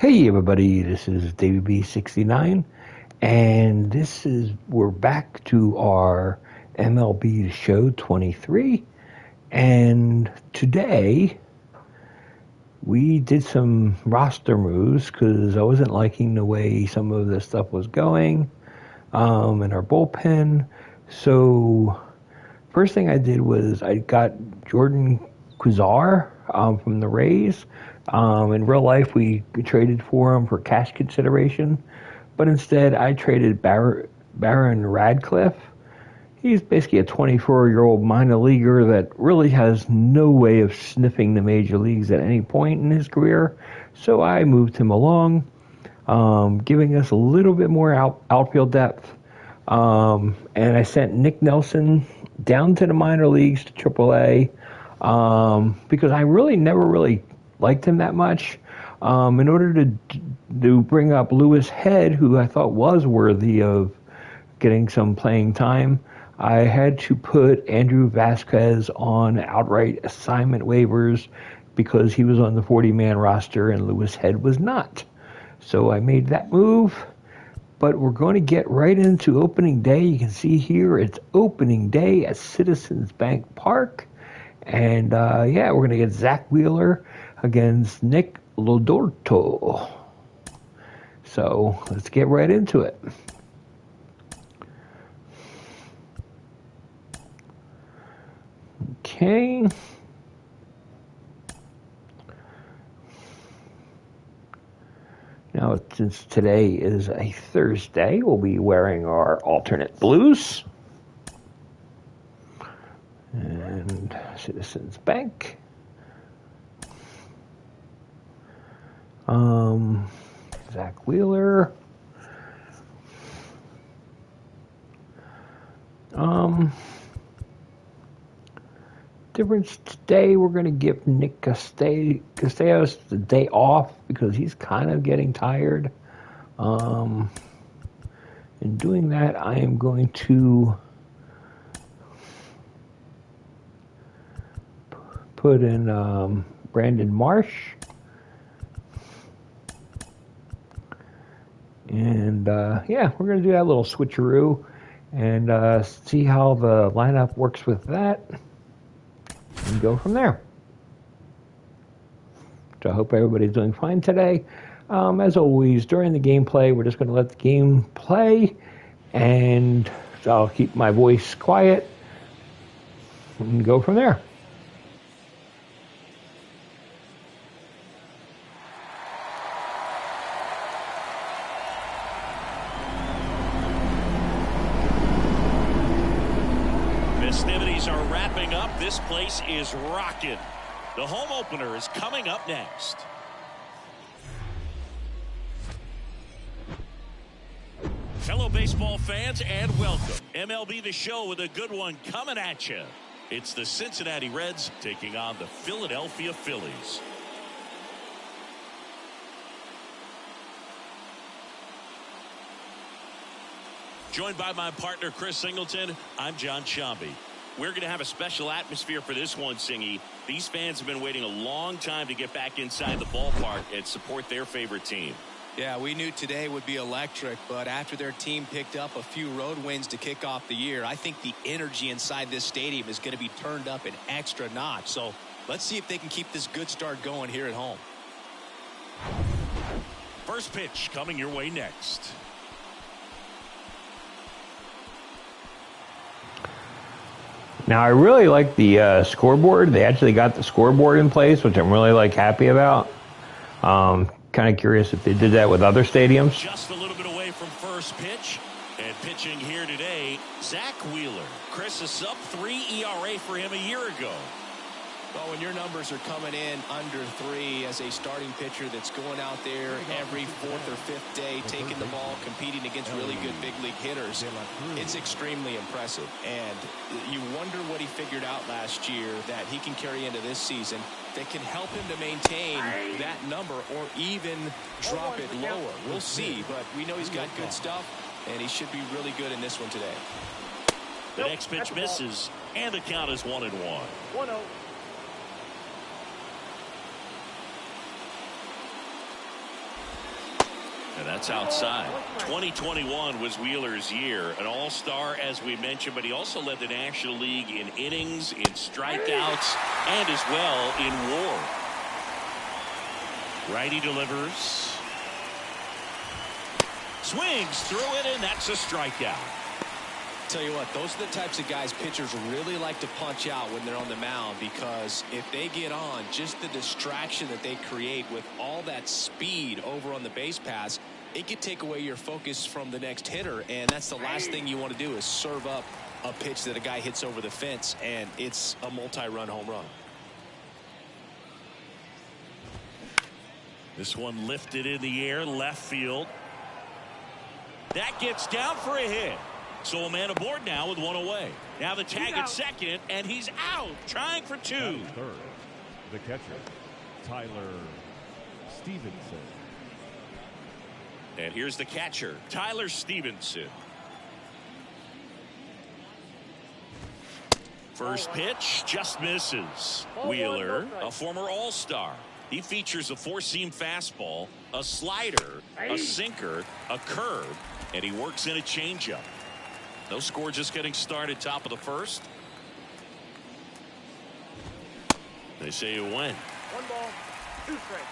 Hey everybody, this is ps5 and we're back to our MLB show 23, and today we did some roster moves because I wasn't liking the way some of this stuff was going in our bullpen. So first thing I did was I got Jordan Quazar from the Rays. In real life, we traded for him for cash consideration, but instead I traded Baron Radcliffe. He's basically a 24-year-old minor leaguer that really has no way of sniffing the major leagues at any point in his career, so I moved him along, giving us a little bit more outfield depth. And I sent Nick Nelson down to the minor leagues to AAA because I never really liked him that much. In order to bring up Lewis Head, who I thought was worthy of getting some playing time, I had to put Andrew Vasquez on outright assignment waivers because he was on the 40-man roster and Lewis Head was not. So I made that move. But we're going to get right into opening day. You can see here it's opening day at Citizens Bank Park. And we're going to get Zach Wheeler against Nick Lodorto. So let's get right into it. Okay. Now, since today is a Thursday, we'll be wearing our alternate blues. And Citizens Bank. Zach Wheeler. Difference today, we're going to give Nick Castellanos the day off because he's kind of getting tired. In doing that, I am going to put in Brandon Marsh. And we're going to do that little switcheroo and see how the lineup works with that and go from there. So I hope everybody's doing fine today. As always, during the gameplay, we're just going to let the game play, and so I'll keep my voice quiet and go from there. Festivities are wrapping up. This place is rocking. The home opener is coming up next. Fellow baseball fans, and welcome. MLB The Show with a good one coming at you. It's the Cincinnati Reds taking on the Philadelphia Phillies. Joined by my partner, Chris Singleton, I'm John Shambi. We're going to have a special atmosphere for this one, Singy. These fans have been waiting a long time to get back inside the ballpark and support their favorite team. Yeah, we knew today would be electric, but after their team picked up a few road wins to kick off the year, I think the energy inside this stadium is going to be turned up an extra notch. So let's see if they can keep this good start going here at home. First pitch coming your way next. Now, I really like the scoreboard. They actually got the scoreboard in place, which I'm really happy about. Kind of curious if they did that with other stadiums. Just a little bit away from first pitch. And pitching here today, Zach Wheeler. Chris, a sub-3 ERA for him a year ago. Well, when your numbers are coming in under 3 as a starting pitcher that's going out there every 4th or 5th day, taking the ball, competing against really good big league hitters, it's extremely impressive. And you wonder what he figured out last year that he can carry into this season that can help him to maintain that number or even drop it lower. We'll see, but we know he's got good stuff, and he should be really good in this one today. The next pitch misses, and the count is 1-1. 1-0. And that's outside. 2021 was Wheeler's year, an all-star, as we mentioned, but he also led the National League in innings, in strikeouts, and as well in WAR. Righty delivers. Swings through it, and that's a strikeout. Tell you what, those are the types of guys pitchers really like to punch out when they're on the mound, because if they get on, just the distraction that they create with all that speed over on the base pass, it could take away your focus from the next hitter, and that's the last thing you want to do is serve up a pitch that a guy hits over the fence, and it's a multi-run home run. This one lifted in the air, left field. That gets down for a hit. So a man aboard now with one away. Now the tag at second, and he's out, trying for two. Third, the catcher, Tyler Stevenson. And here's the catcher, Tyler Stevenson. First pitch just misses. Wheeler, a former All-Star. He features a four-seam fastball, a slider, a sinker, a curve, and he works in a changeup. No score, just getting started, top of the first. They say you win. 1 ball, 2 strikes.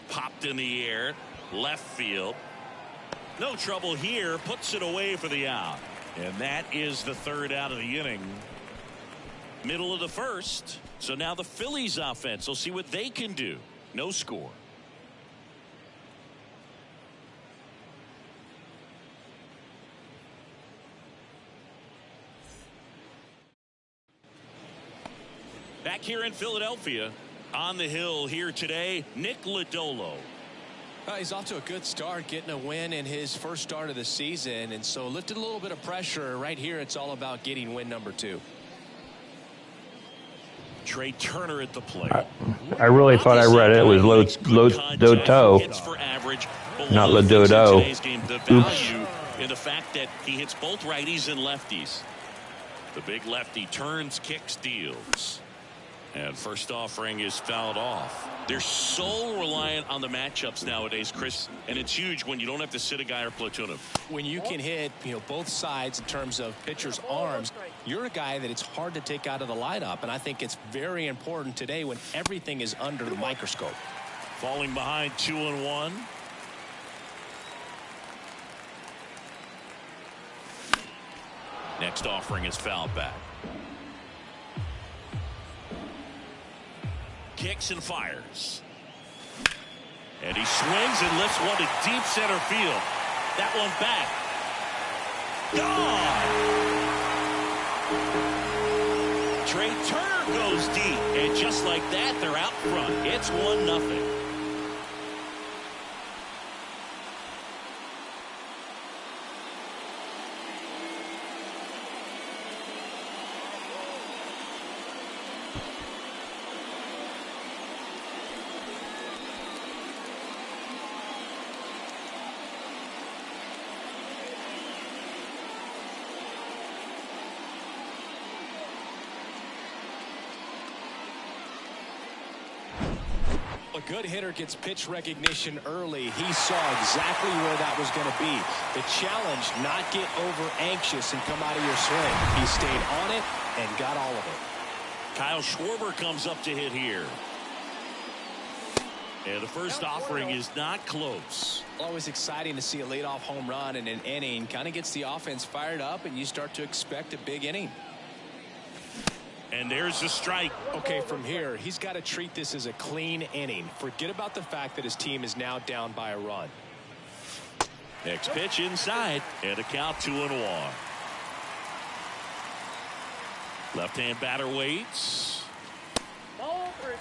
Popped in the air, left field. No trouble here, puts it away for the out. And that is the third out of the inning. Middle of the first. So now the Phillies offense will see what they can do. No score. Back here in Philadelphia, on the hill here today, Nick Lodolo. He's off to a good start, getting a win in his first start of the season, and so lifted a little bit of pressure. Right here, it's all about getting win number 2. Trey Turner at the plate. I really thought I read it. It was Lodoto, not Lododo. The value in the fact that he hits both righties and lefties. The big lefty turns, kicks, deals. And first offering is fouled off. They're so reliant on the matchups nowadays, Chris, and it's huge when you don't have to sit a guy or platoon him. When you can hit, both sides in terms of pitchers' arms, you're a guy that it's hard to take out of the lineup, and I think it's very important today when everything is under the microscope. Falling behind 2-1. Next offering is fouled back. Kicks and fires. And he swings and lifts one to deep center field. That one back. Gone! Trey Turner goes deep. And just like that, they're out front. It's 1-0. A good hitter gets pitch recognition early. He saw exactly where that was going to be. The challenge, not get over anxious and come out of your swing. He stayed on it and got all of it. Kyle Schwarber comes up to hit here. And the first offering is not close. Always exciting to see a leadoff home run in an inning. Kind of gets the offense fired up, and you start to expect a big inning. And there's the strike. Okay, from here, he's got to treat this as a clean inning. Forget about the fact that his team is now down by a run. Next pitch inside, and a count 2-1. Left-hand batter waits. Ball 3.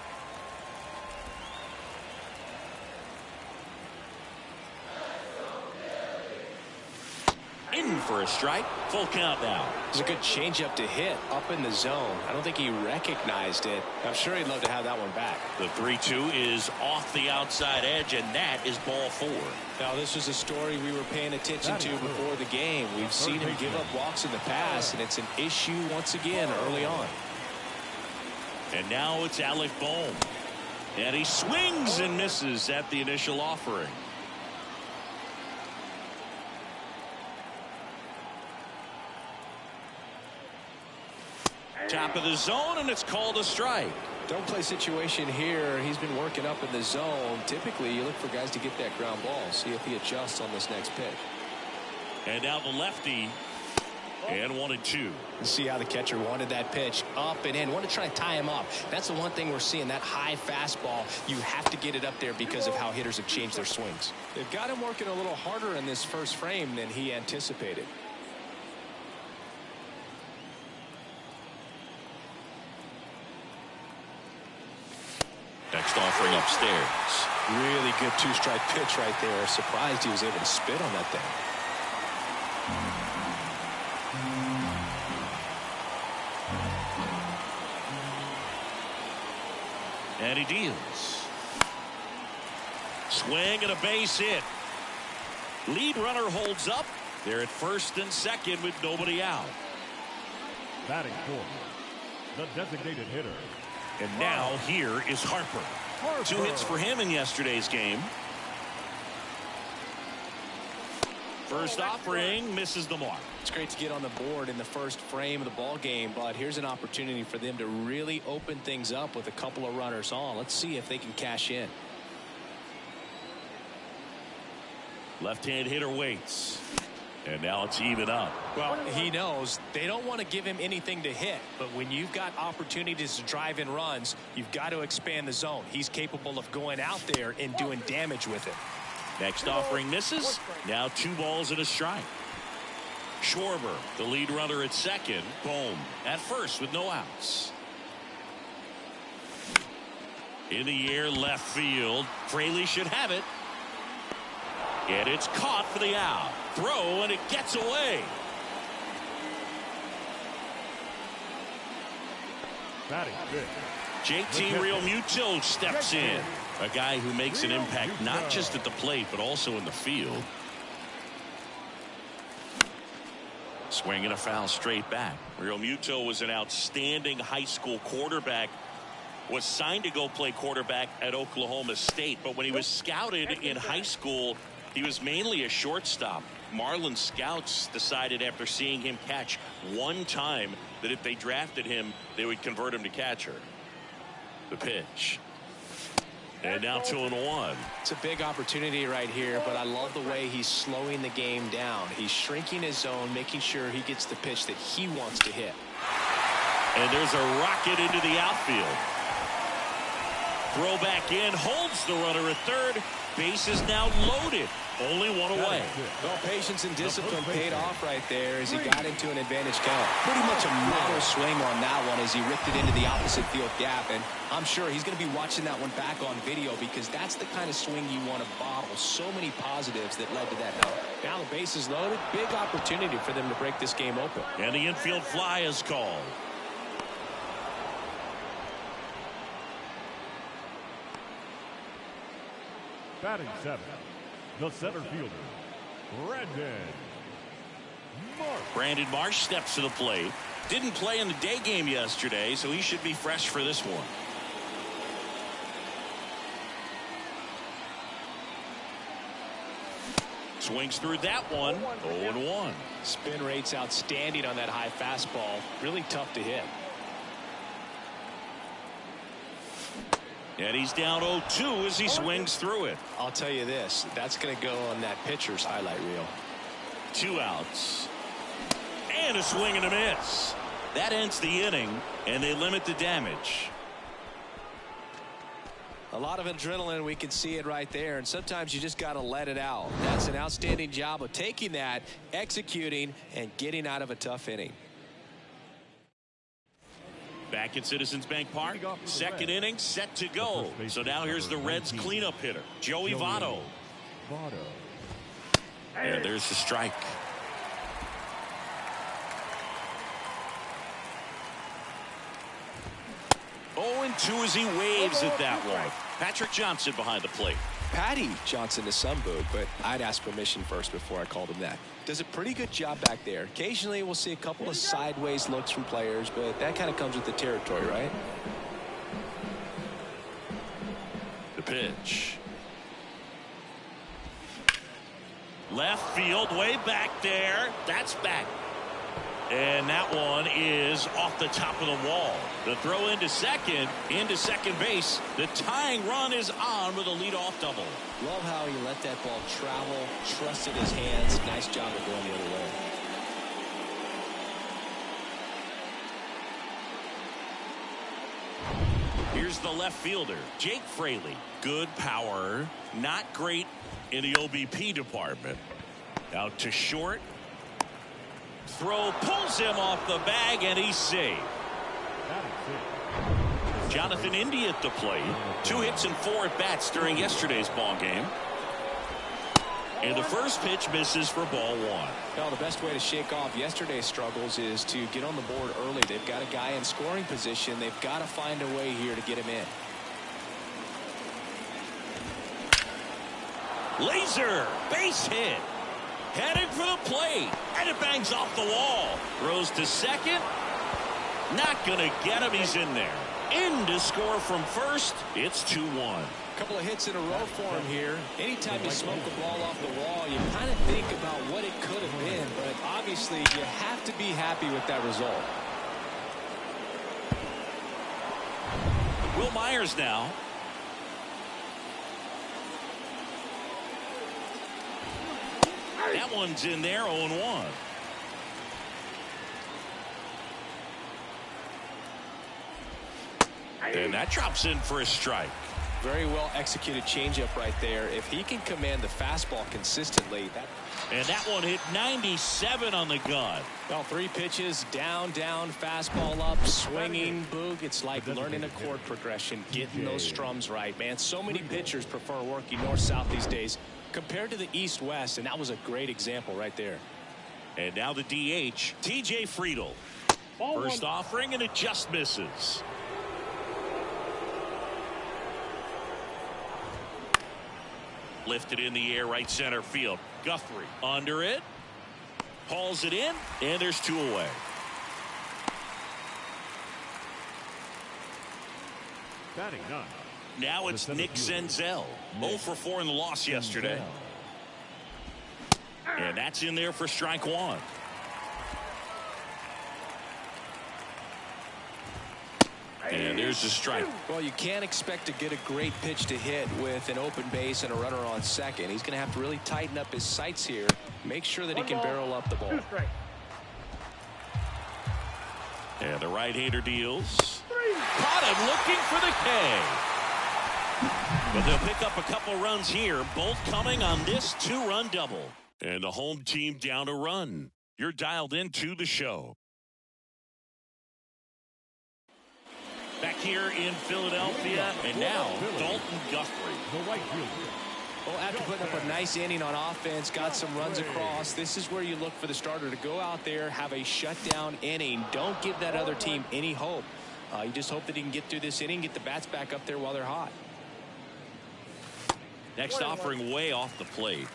swing for a strike. Full count now. It's a good changeup to hit up in the zone. I don't think he recognized it. I'm sure he'd love to have that one back. The 3-2 is off the outside edge, and that is ball 4. Now, this was a story we were paying attention to before the game. We've seen him give up walks in the past, and it's an issue once again early on. And now it's Alec Bohm. And he swings and misses at the initial offering. Top of the zone, and it's called a strike. Don't play situation here. He's been working up in the zone. Typically, you look for guys to get that ground ball. See if he adjusts on this next pitch. And now the lefty. And 1-2. See how the catcher wanted that pitch up and in. Want to try to tie him up. That's the one thing we're seeing, that high fastball. You have to get it up there because of how hitters have changed their swings. They've got him working a little harder in this first frame than he anticipated. Next offering upstairs. Really good two-strike pitch right there. Surprised he was able to spit on that thing. And he deals. Swing and a base hit. Lead runner holds up. They're at first and second with nobody out. Batting fourth, the designated hitter. And now here is Harper. 2 hits for him in yesterday's game. First offering misses the mark. It's great to get on the board in the first frame of the ball game, but here's an opportunity for them to really open things up with a couple of runners on. Let's see if they can cash in. Left-hand hitter waits. And now it's even up. Well, he knows they don't want to give him anything to hit, but when you've got opportunities to drive in runs, you've got to expand the zone. He's capable of going out there and doing damage with it. Next offering misses. Now 2 balls and a strike. Schwarber, the lead runner at second. Bohm at first with no outs. In the air, left field. Fraley should have it. And it's caught for the out. Throw, and it gets away. Batting fifth. JT Realmuto steps in. A guy who makes an impact not just at the plate, but also in the field. Swing and a foul straight back. Realmuto was an outstanding high school quarterback. Was signed to go play quarterback at Oklahoma State, but when he was scouted in high school, he was mainly a shortstop. Marlins scouts decided after seeing him catch one time that if they drafted him, they would convert him to catcher. The pitch. And now 2-1. It's a big opportunity right here, but I love the way he's slowing the game down. He's shrinking his zone, making sure he gets the pitch that he wants to hit. And there's a rocket into the outfield. Throw back in, holds the runner at third. Base is now loaded. Only 1 away. Well, patience and discipline paid off right there as he got into an advantage count. Pretty much a model swing on that one as he ripped it into the opposite field gap. And I'm sure he's going to be watching that one back on video because that's the kind of swing you want to bottle. So many positives that led to that hit. Now the base is loaded. Big opportunity for them to break this game open. And the infield fly is called. Batting seventh, the center fielder, Brandon Marsh steps to the plate. Didn't play in the day game yesterday, so he should be fresh for this one. Swings through that one. 0-1. Spin rate's outstanding on that high fastball. Really tough to hit. And he's down 0-2 as he swings through it. I'll tell you this, that's going to go on that pitcher's highlight reel. 2 outs. And a swing and a miss. That ends the inning, and they limit the damage. A lot of adrenaline, we can see it right there, and sometimes you just got to let it out. That's an outstanding job of taking that, executing, and getting out of a tough inning. Back at Citizens Bank Park, second inning set to go. So now here's the Reds cleanup hitter, Joey Votto. And there's the strike. 2 as he waves at that one. Patrick Johnson behind the plate. Patty Johnson to some boot, but I'd ask permission first before I called him that. Does a pretty good job back there. Occasionally we'll see a couple of sideways looks from players, but that kind of comes with the territory, right? The pitch. Left field, way back there. That's back. And that one is off the top of the wall. The throw into second base. The tying run is on with a leadoff double. Love how he let that ball travel, trusted his hands. Nice job of going the other way. Here's the left fielder, Jake Fraley. Good power, not great in the OBP department. Out to short. Throw pulls him off the bag, and he's safe. Jonathan India at the plate. 2 hits and 4 at-bats during yesterday's ball game. And the first pitch misses for ball 1. Well, the best way to shake off yesterday's struggles is to get on the board early. They've got a guy in scoring position. They've got to find a way here to get him in. Laser, base hit. Heading for the plate, and it bangs off the wall. Throws to second. Not going to get him. He's in there. In to score from first. It's 2-1. Couple of hits in a row for him here. Anytime you smoke a ball off the wall, you kind of think about what it could have been, but obviously you have to be happy with that result. Will Myers now. That one's in there, 0-1. And that drops in for a strike. Very well executed changeup right there. If he can command the fastball consistently. And that one hit 97 on the gun. Well, 3 pitches, down, fastball up, swinging, boog. It's like learning a chord progression, getting those strums right, man. So many pitchers prefer working north-south these days compared to the east-west, and that was a great example right there. And now the DH, TJ Friedl. First offering, and it just misses. Lifted in the air, right center field. Guthrie under it. Hauls it in, and there's 2 away. Batting 9. Now it's Nick Senzel. 0 for 4 in the loss yesterday. And that's in there for strike 1. And there's the strike. Well, you can't expect to get a great pitch to hit with an open base and a runner on second. He's going to have to really tighten up his sights here. Make sure that he can barrel up the ball. And the right-hander deals. Caught him looking for the K. But they'll pick up a couple runs here, both coming on this 2-run double. And the home team down a run. You're dialed into the show. Back here in Philadelphia, and now Dalton Guthrie. The right fielder. Well, after putting up a nice inning on offense, got some runs across, this is where you look for the starter to go out there, have a shutdown inning. Don't give that other team any hope. You just hope that he can get through this inning, get the bats back up there while they're hot. Next offering way off the plate.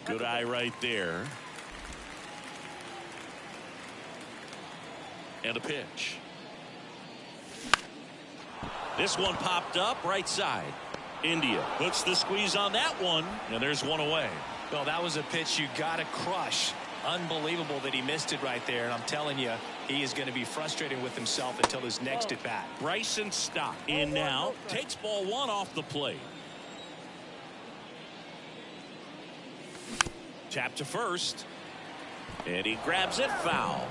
Good eye right there. And a pitch. This one popped up right side. India puts the squeeze on that one, and there's 1 away. Well, that was a pitch you got to crush. Unbelievable that he missed it right there, and I'm telling you, he is going to be frustrated with himself until his next at bat. Bryson Stott in now, takes ball 1 off the plate. Tap to first, and he grabs it foul.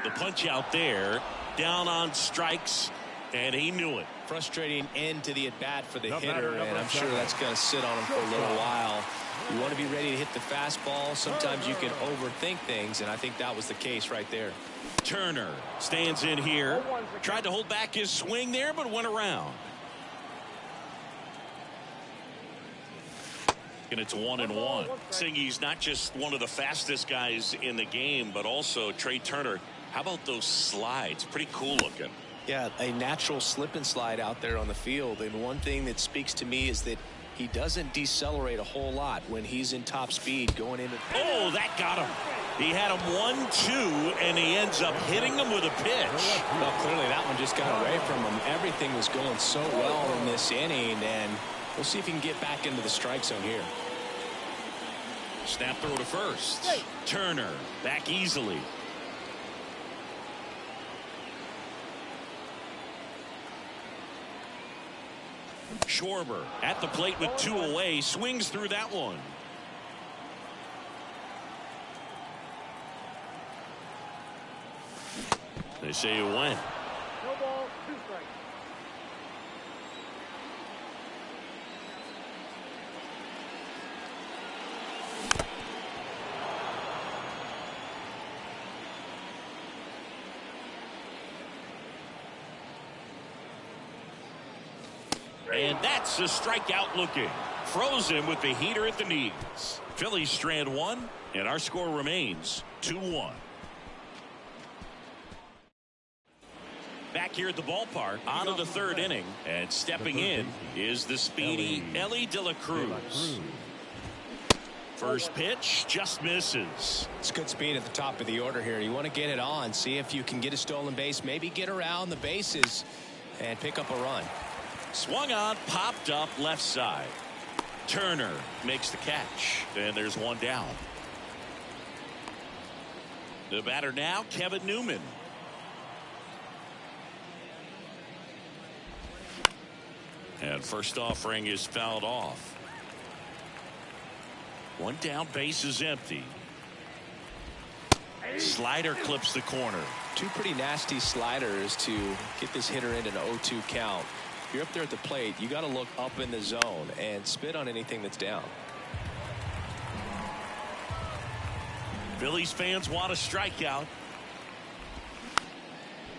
The punch out there, down on strikes, and he knew it. Frustrating end to the at-bat for the The hitter, batter, and I'm sure that's going to sit on him for a little while. You want to be ready to hit the fastball. Sometimes you can overthink things, and I think that was the case right there. Turner stands in here. Tried to hold back his swing there, but went around. And it's 1-1. Singy's not just one of the fastest guys in the game, but also Trey Turner. How about those slides? Pretty cool looking. Yeah, a natural slip and slide out there on the field. And one thing that speaks to me is that he doesn't decelerate a whole lot when he's in top speed going into. Oh, that got him. He had him 1-2, and he ends up hitting him with a pitch. Well, clearly that one just got away from him. Everything was going so well in this inning, and we'll see if he can get back into the strike zone here. Snap throw to first. Turner back easily. Schwarber at the plate with 2 away, swings through that one. They say it went. No ball, 2 strikes. And that's a strikeout looking. Frozen with the heater at the knees. Phillies strand 1, and our score remains 2-1. Back here at the ballpark, on to the 3rd inning, and stepping in is the speedy Ellie De La Cruz. First pitch just misses. It's good speed at the top of the order here. You want to get it on, see if you can get a stolen base, maybe get around the bases and pick up a run. Swung on, popped up left side. Turner makes the catch, and there's 1 down. The batter now, Kevin Newman. And first offering is fouled off. 1 down, base is empty. Slider clips the corner. 2 pretty nasty sliders to get this hitter into an 0-2 count. If you're up there at the plate, you got to look up in the zone and spit on anything that's down. Phillies fans want a strikeout.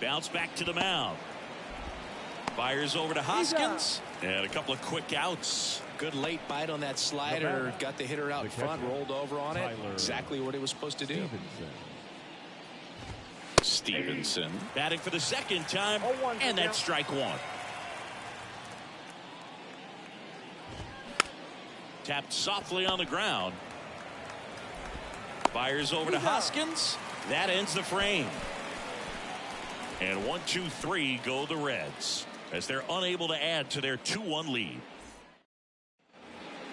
Bounce back to the mound. Fires over to Hoskins. And a couple of quick outs. Good late bite on that slider. Got the hitter out in front, rolled over on it. Exactly what he was supposed to do. Stevenson batting for the 2nd time, and that's strike 1. Tapped softly on the ground. Fires over to Hoskins. That ends the frame. And 1, 2, 3 go the Reds as they're unable to add to their 2-1 lead.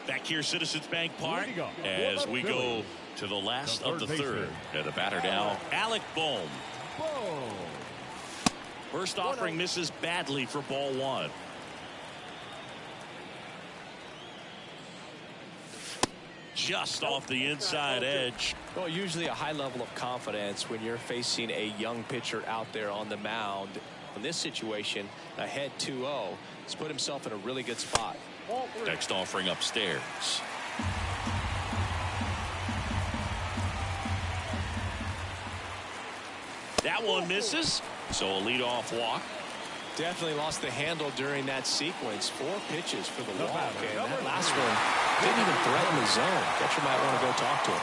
Back here, Citizens Bank Park, as we go to the last of the 3rd. And the batter now, Alec Bohm. First offering misses badly for ball 1. Just off the inside edge. Well, usually a high level of confidence when you're facing a young pitcher out there on the mound. In this situation, ahead 2-0, he's put himself in a really good spot. Next offering upstairs. That one misses, so a leadoff walk. Definitely lost the handle during that sequence. 4 pitches for the walk, and that last one didn't even threaten the zone. Catcher might want to go talk to him.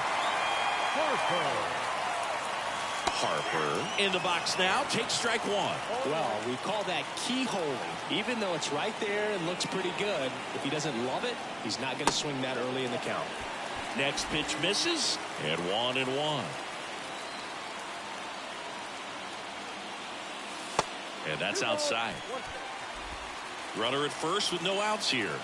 Harper in the box now, takes strike 1. Well, we call that keyholing. Even though it's right there and looks pretty good, if he doesn't love it, he's not going to swing that early in the count. Next pitch misses, and 1-1. And that's outside. Runner at first with no outs here.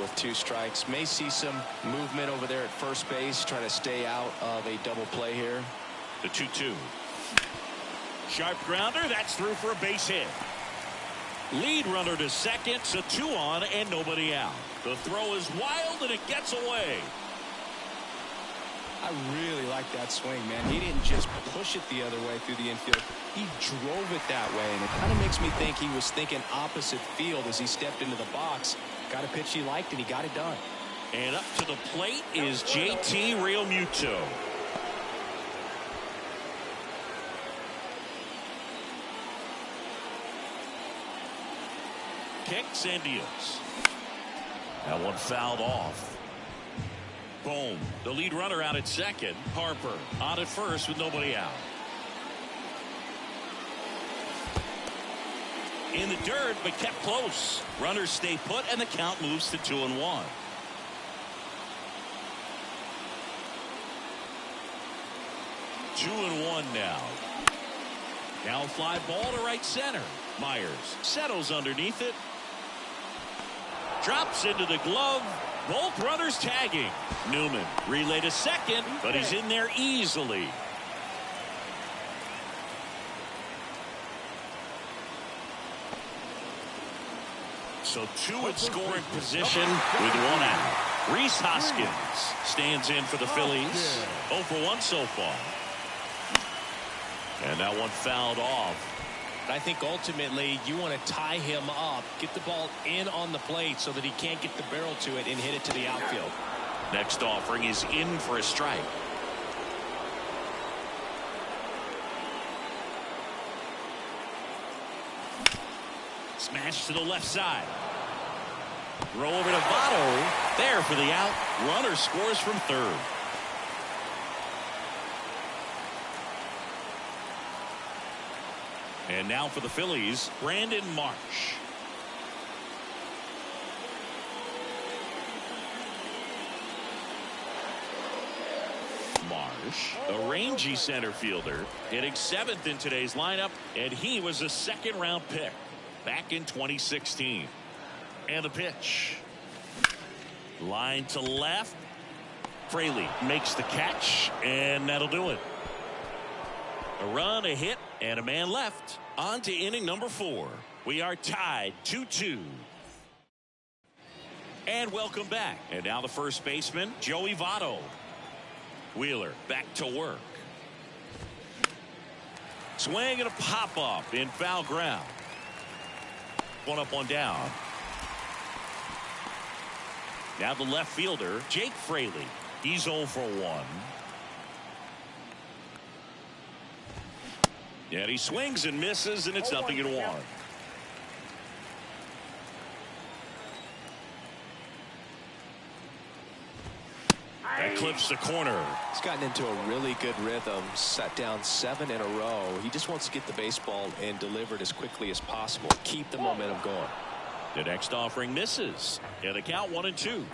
With 2 strikes, may see some movement over there at first base, trying to stay out of a double play here. The 2-2. Sharp grounder, that's through for a base hit. Lead runner to second, so 2 on and nobody out. The throw is wild and it gets away. I really like that swing, man. He didn't just push it the other way through the infield. He drove it that way, and it kind of makes me think he was thinking opposite field as he stepped into the box. Got a pitch he liked, and he got it done. And up to the plate is JT Realmuto. Kicks and deals. That one fouled off. Boom. The lead runner out at second. Harper on at first with nobody out. In the dirt, but kept close. Runners stay put, and the count moves to 2-1. Two and one now. Now fly ball to right center. Myers settles underneath it. Drops into the glove. Both runners tagging. Newman relay to second, but he's in there easily. So two in scoring position with one out. Rhys Hoskins stands in for the Phillies. 0 for 1 so far. And that one fouled off. I think ultimately you want to tie him up, get the ball in on the plate so that he can't get the barrel to it and hit it to the outfield. Next offering is in for a strike. Smash to the left side. Throw over to Votto. There for the out. Runner scores from third. And now for the Phillies, Brandon Marsh. Marsh, a rangy center fielder, hitting 7th in today's lineup, and he was a second-round pick back in 2016. And the pitch. Line to left. Fraley makes the catch, and that'll do it. A run, a hit, and a man left. On to inning number 4. We are tied 2-2. And welcome back. And now the first baseman, Joey Votto. Wheeler back to work. Swing and a pop-up in foul ground. One up, one down. Now the left fielder, Jake Fraley. He's 0 for 1. And he swings and misses, and it's 0-1. That clips the corner. He's gotten into a really good rhythm, set down 7 in a row. He just wants to get the baseball and deliver it as quickly as possible. Keep the momentum going. The next offering misses. And the count 1-2.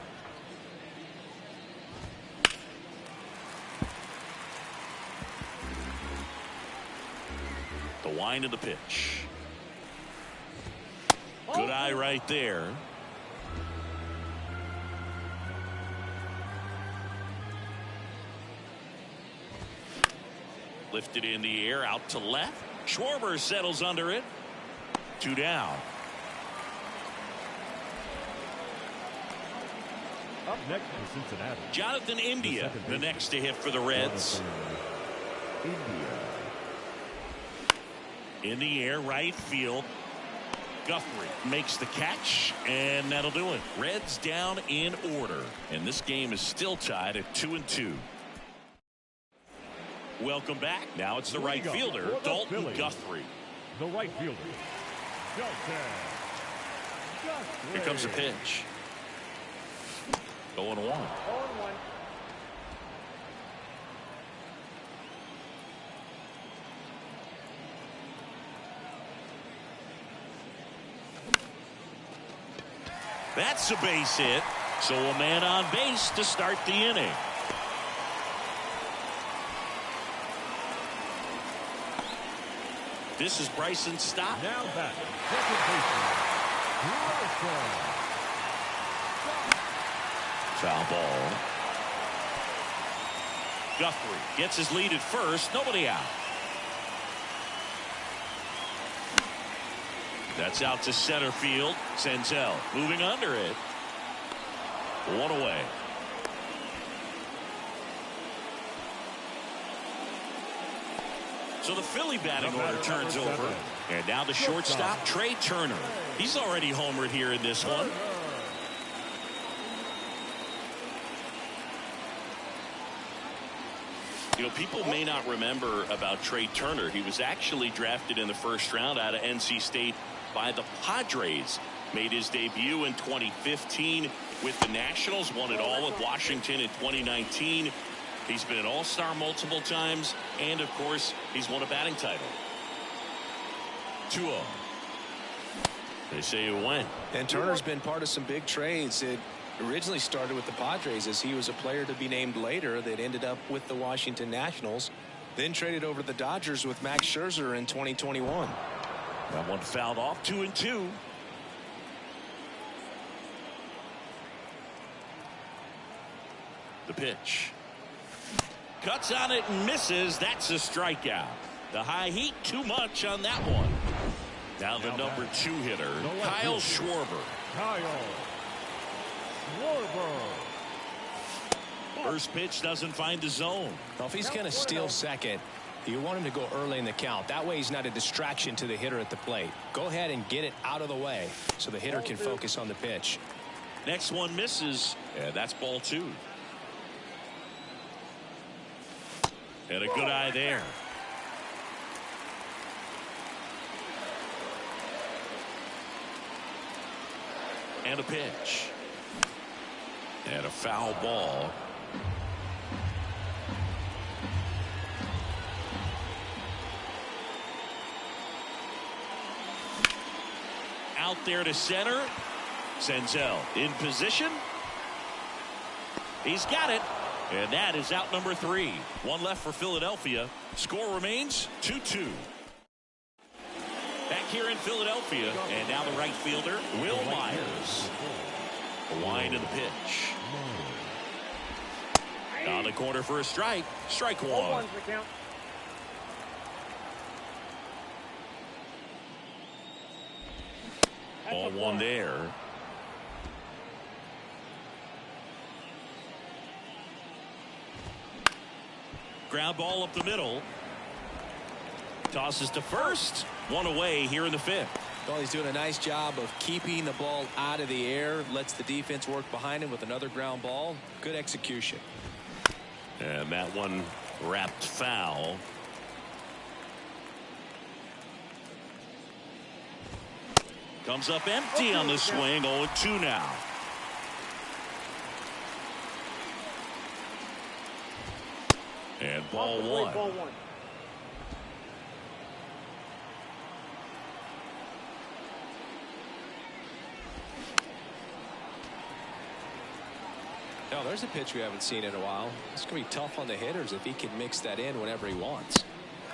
The wind of the pitch. Good eye right there. Lifted in the air out to left. Schwarber settles under it. 2 down. Up next for Cincinnati, Jonathan India, the next to hit for the Reds. In the air, right field. Guthrie makes the catch, and that'll do it. Reds down in order, and this game is still tied at 2-2. Welcome back. Now it's the right fielder, Dalton Guthrie. the right fielder, Dalton. Here comes the pitch. 0-1. 0-1. That's a base hit. So a man on base to start the inning. This is Bryson Stott. Now back, second baseman, Bryson. Foul ball. Guthrie gets his lead at first. Nobody out. That's out to center field. Senzel moving under it. One away. So the Philly batting order turns over. And now the shortstop, Trey Turner. He's already homered here in this one. You know, people may not remember about Trey Turner. He was actually drafted in the first round out of NC State by the Padres. Made his debut in 2015 with the Nationals. Won it all with Washington in 2019. He's been an all-star multiple times. And, of course, he's won a batting title. 2-0. They say it went. And Turner's been part of some big trades. It originally started with the Padres as he was a player to be named later that ended up with the Washington Nationals. Then traded over to the Dodgers with Max Scherzer in 2021. That one fouled off. 2-2. The pitch. Cuts on it and misses. That's a strikeout. The high heat too much on that one. Now the number 2 hitter, Kyle Schwarber. First pitch doesn't find the zone. Well, if he's going to steal second, you want him to go early in the count. That way he's not a distraction to the hitter at the plate. Go ahead and get it out of the way so the hitter can focus on the pitch. Next one misses. And that's ball 2. And a good eye there. And a pitch. And a foul ball. Out there to center. Senzel in position. He's got it. And that is out number 3. One left for Philadelphia. Score remains 2-2. Back here in Philadelphia. And now the right fielder, Will Myers. A wind of the pitch. On the corner for a strike. Strike 1. Ball 1 there. Ground ball up the middle. Tosses to first. One away here in the 5th. Well, he's doing a nice job of keeping the ball out of the air. Lets the defense work behind him with another ground ball. Good execution. And that one wrapped foul. Comes up empty on the swing. 0-2 now. And ball 1. Now, there's a pitch we haven't seen in a while. It's going to be tough on the hitters if he can mix that in whenever he wants.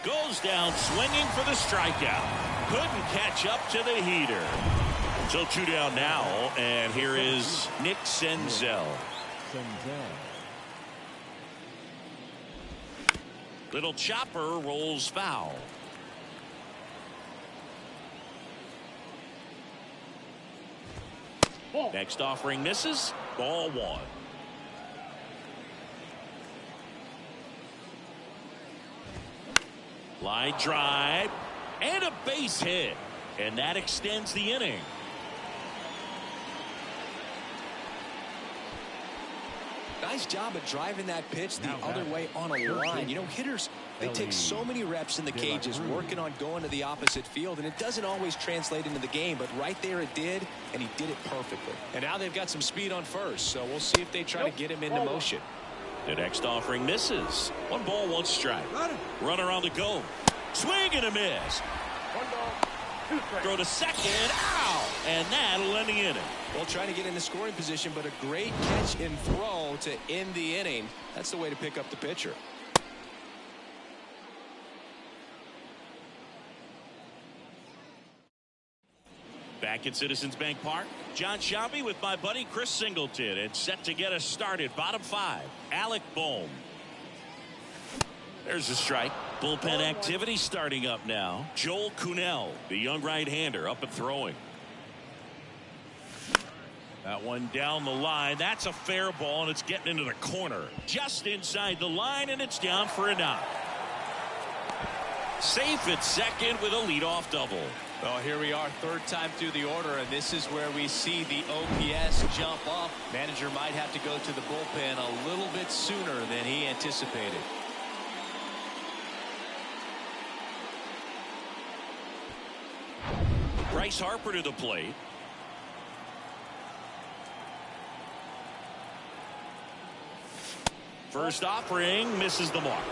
Goes down swinging for the strikeout. Couldn't catch up to the heater. So 2 down now. And here is Nick Senzel. Little chopper rolls foul. Next offering misses. Ball 1. Line drive and a base hit, and that extends the inning. Nice job of driving that pitch the other way on a line. You know, hitters, they take so many reps in the cages working on going to the opposite field, and it doesn't always translate into the game, but right there it did, and he did it perfectly. And now they've got some speed on first, so we'll see if they try to get him into motion. The next offering misses. 1 ball, 1 strike. Runner on the go. Swing and a miss. 1 ball, 2 strikes. Throw to second. Ow! And that'll end the inning. Well, trying to get in the scoring position, but a great catch and throw to end the inning. That's the way to pick up the pitcher. Back at Citizens Bank Park, John Sciambi with my buddy Chris Singleton. It's set to get us started. Bottom 5, Alec Bohm. There's a strike. Bullpen activity starting up now. Joel Kuhnel, the young right-hander, up and throwing. That one down the line. That's a fair ball, and it's getting into the corner. Just inside the line, and it's down for a knock. Safe at second with a leadoff double. Well, here we are, third time through the order, and this is where we see the OPS jump up. Manager might have to go to the bullpen a little bit sooner than he anticipated. Bryce Harper to the plate. First offering misses the mark.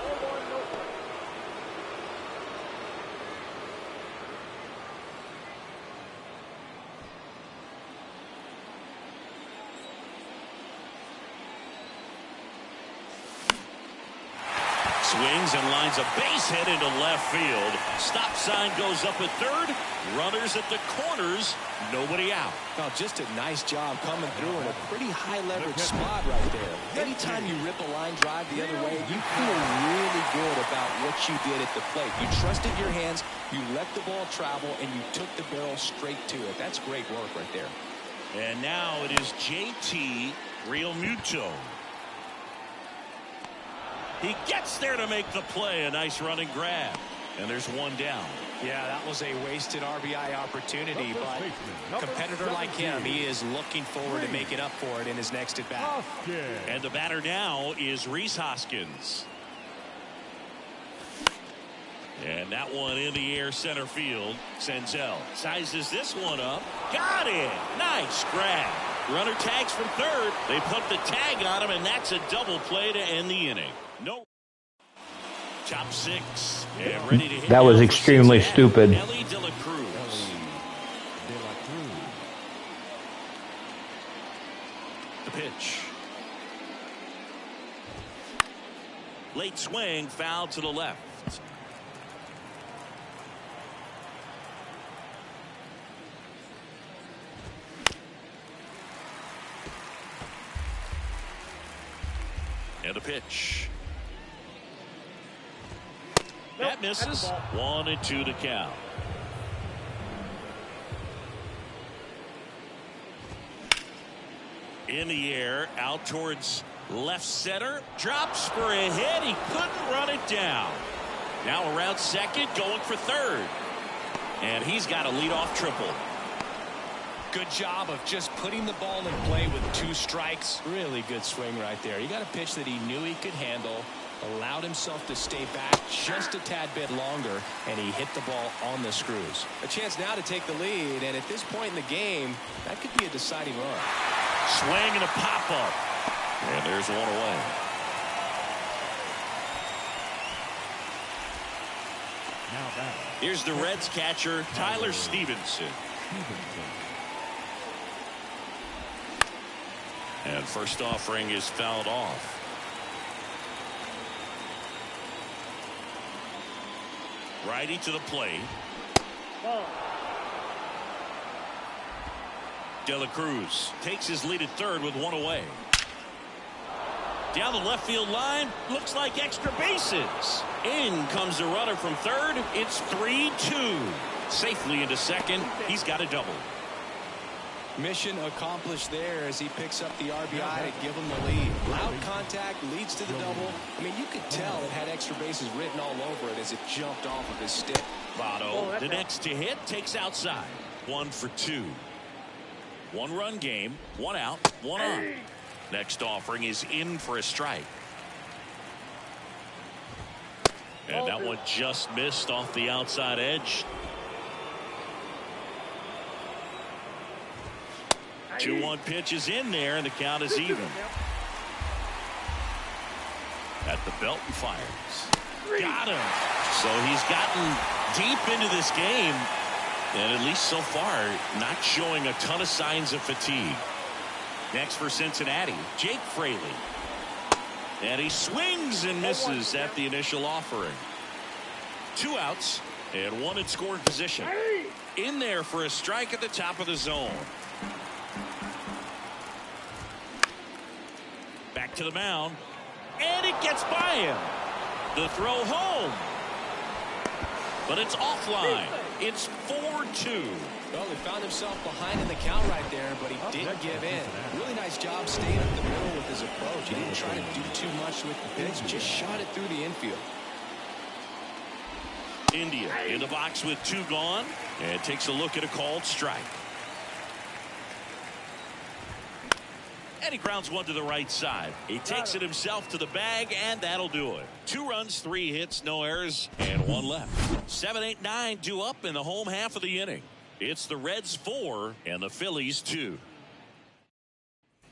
Swings and lines a base hit into left field. Stop sign goes up at third. Runners at the corners. Nobody out. Well, just a nice job coming through in a pretty high leverage spot right there. Anytime you rip a line drive the other way, you feel really good about what you did at the plate. You trusted your hands, you let the ball travel, and you took the barrel straight to it. That's great work right there. And now it is JT Realmuto. He gets there to make the play. A nice running grab. And there's one down. Yeah, that was a wasted RBI opportunity, but a competitor like him, he is looking forward to making up for it in his next at bat. And the batter now is Rhys Hoskins. And that one in the air center field. Senzel sizes this one up. Got it. Nice grab. Runner tags from third. They put the tag on him, and that's a double play to end the inning. No. Top six and ready to hit. That was extremely stupid. Ellie De La Cruz. The pitch. Late swing, foul to the left. And the pitch. That misses. 1-2 to count. In the air, out towards left center. Drops for a hit. He couldn't run it down. Now around second, going for third. And he's got a leadoff triple. Good job of just putting the ball in play with 2 strikes. Really good swing right there. He got a pitch that he knew he could handle, allowed himself to stay back just a tad bit longer, and he hit the ball on the screws. A chance now to take the lead, and at this point in the game, that could be a deciding run. Swing and a pop-up. And there's one away. Here's the Reds catcher, Tyler Stevenson. And first offering is fouled off. Righty to the plate. De La Cruz takes his lead at third with one away. Down the left field line, looks like extra bases. In comes the runner from third. It's 3-2. Safely into second. He's got a double. Mission accomplished there as he picks up the RBI to give him the lead. Loud contact leads to the double. I mean, you could tell it had extra bases written all over it as it jumped off of his stick. Votto, the next to hit, takes outside. 1 for 2. 1-run game, 1 out, 1 on. Next offering is in for a strike. And that one just missed off the outside edge. 2-1 pitch is in there, and the count is even. At the belt and fires. Got him. So he's gotten deep into this game, and at least so far, not showing a ton of signs of fatigue. Next for Cincinnati, Jake Fraley. And he swings and misses at the initial offering. 2 outs and 1 in scoring position. In there for a strike at the top of the zone. Back to the mound. And it gets by him. The throw home. But it's offline. It's 4-2. Well, he found himself behind in the count right there, but he didn't give in. Really nice job staying up the middle with his approach. He didn't try to do too much with the pitch, just shot it through the infield. India in the box with 2 gone and takes a look at a called strike. And he grounds one to the right side. He takes it himself to the bag, and that'll do it. 2 runs, 3 hits, no errors, and 1 left. 7, 8, 9 due up in the home half of the inning. It's the Reds 4 and the Phillies 2.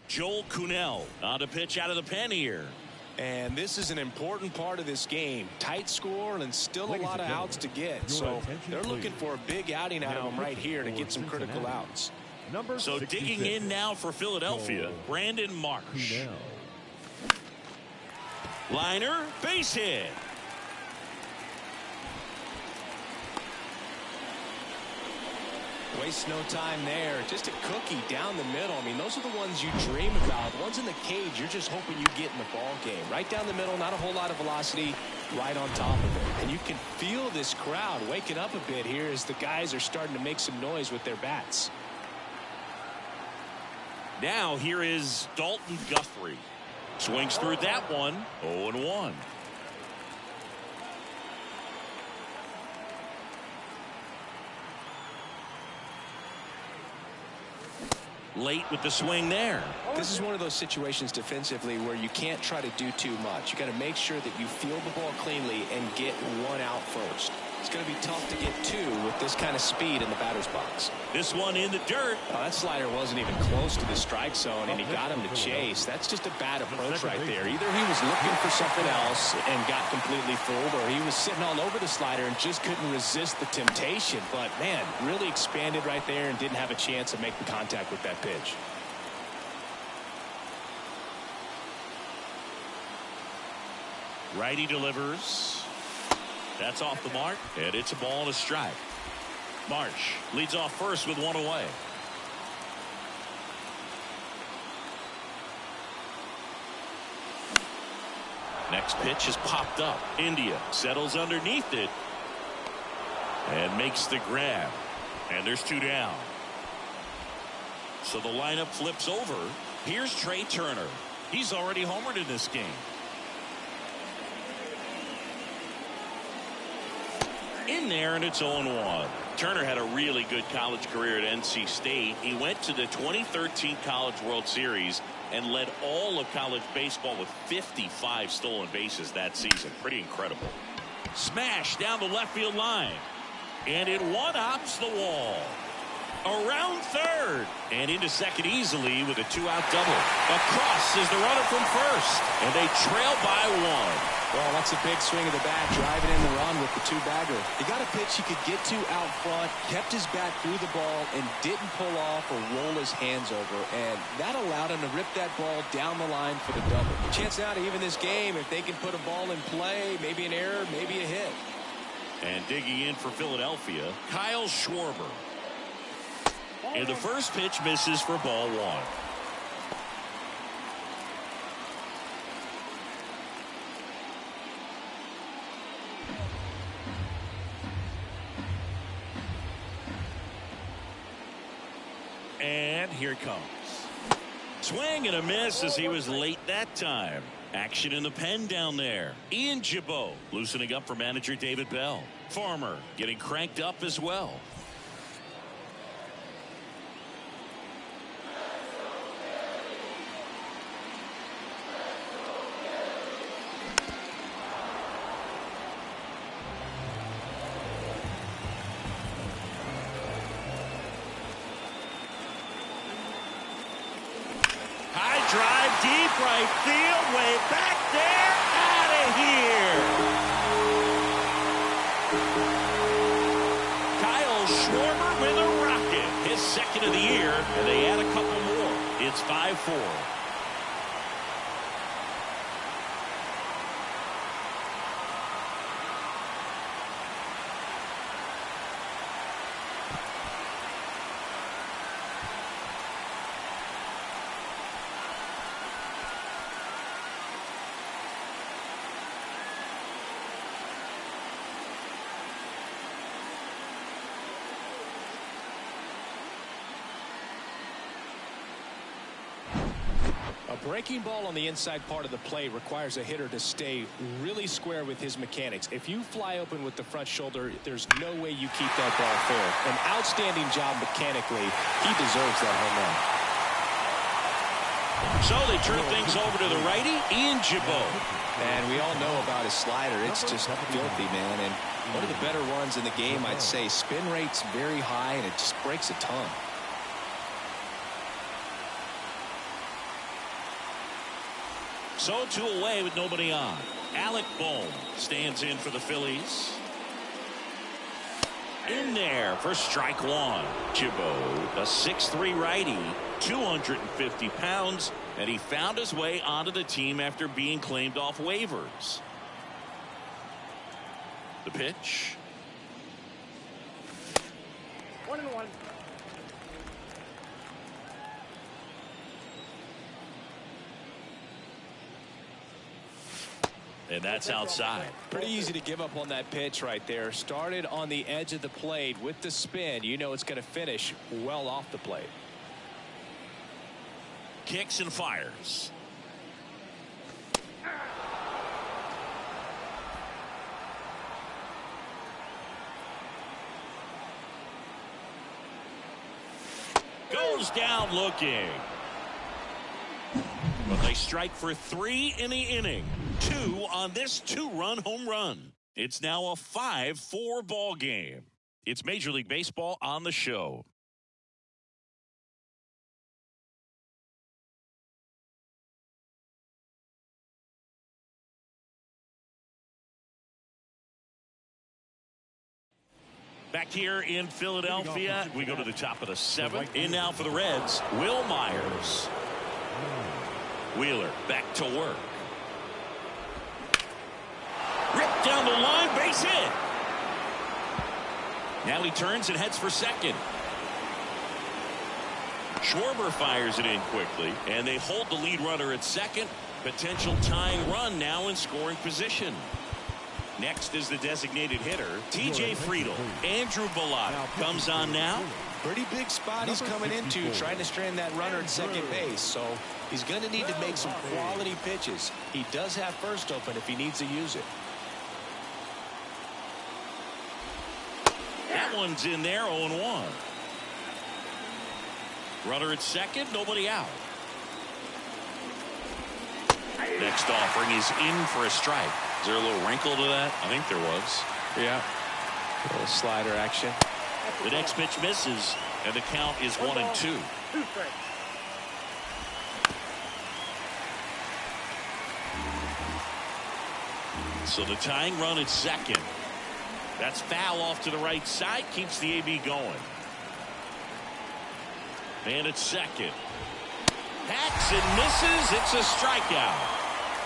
Joel Kuhnel on to pitch out of the pen here. And this is an important part of this game. Tight score and still a lot of outs to get. So they're looking for a big outing out of him right here to get some critical outs. So digging in now for Philadelphia, Brandon Marsh. Liner, base hit. Waste no time there. Just a cookie down the middle. I mean, those are the ones you dream about. The ones in the cage, you're just hoping you get in the ball game. Right down the middle, not a whole lot of velocity, right on top of it. And you can feel this crowd waking up a bit here as the guys are starting to make some noise with their bats. Now here is Dalton Guthrie. Swings through that one. 0-1. Late with the swing there. This is one of those situations defensively where you can't try to do too much. You got to make sure that you field the ball cleanly and get 1 out first. It's going to be tough to get 2 with this kind of speed in the batter's box. This one in the dirt. That slider wasn't even close to the strike zone, and he got him to chase. That's just a bad approach right there. Either he was looking for something else and got completely fooled, or he was sitting all over the slider and just couldn't resist the temptation. But, man, really expanded right there and didn't have a chance to make the contact with that pitch. Righty delivers. That's off the mark, and it's a ball and a strike. Marsh leads off first with 1 away. Next pitch is popped up. India settles underneath it and makes the grab. And there's 2 down. So the lineup flips over. Here's Trey Turner. He's already homered in this game. In there, and it's 0-1. Turner had a really good college career at NC State. He went to the 2013 College World Series and led all of college baseball with 55 stolen bases that season. Pretty incredible. Smash down the left field line. And it one-hops the wall. Around third. And into second easily with a 2-out double. Across is the runner from first. And they trail by 1. Well, that's a big swing of the bat, driving in the run with the 2-bagger. He got a pitch he could get to out front, kept his bat through the ball, and didn't pull off or roll his hands over. And that allowed him to rip that ball down the line for the double. Chance now to even this game if they can put a ball in play, maybe an error, maybe a hit. And digging in for Philadelphia, Kyle Schwarber. And the first pitch misses for ball 1. And here it comes. Swing and a miss as he was late that time. Action in the pen down there. Ian Gibaut loosening up for manager David Bell. Farmer getting cranked up as well. Deep right field, way back there, out of here. Kyle Schwarber with a rocket, his second of the year, and they add a couple more. It's 5-4. Breaking ball on the inside part of the plate requires a hitter to stay really square with his mechanics. If you fly open with the front shoulder, there's no way you keep that ball fair. An outstanding job mechanically. He deserves that home run. So they turn things over to the righty, Ian Gibaut. And we all know about his slider. It's just filthy, man. And one of the better ones in the game, I'd say. Spin rate's very high, and it just breaks a ton. So 2 away with nobody on. Alec Bohm stands in for the Phillies. In there for strike 1. Gibaut, a 6'3" righty, 250 pounds, and he found his way onto the team after being claimed off waivers. The pitch. 1-1. And that's outside. Pretty easy to give up on that pitch right there. Started on the edge of the plate with the spin. You know it's going to finish well off the plate. Kicks and fires. Goes down looking. But they strike for 3 in the inning. 2 on this 2-run home run. It's now a 5-4 ball game. It's Major League Baseball on the show. Back here in Philadelphia, we go to the top of the 7th. In now for the Reds, Will Myers. Wheeler back to work. Ripped down the line, base hit. Now he turns and heads for second. Schwarber fires it in quickly, and they hold the lead runner at second. Potential tying run now in scoring position. Next is the designated hitter, T.J. Friedl. Andrew Bellotto comes on now. Pretty big spot he's coming into, trying to strand that runner at second base. So he's going to need to make some quality pitches. He does have first open if he needs to use it. That one's in there, 0-1. Runner at second, nobody out. Next offering is in for a strike. Is there a little wrinkle to that? I think there was. Yeah. A little slider action. The next pitch misses, and the count is 1-2. 2 strikes. So the tying run at second. That's foul off to the right side, keeps the AB going. And at second. Hacks and misses. It's a strikeout.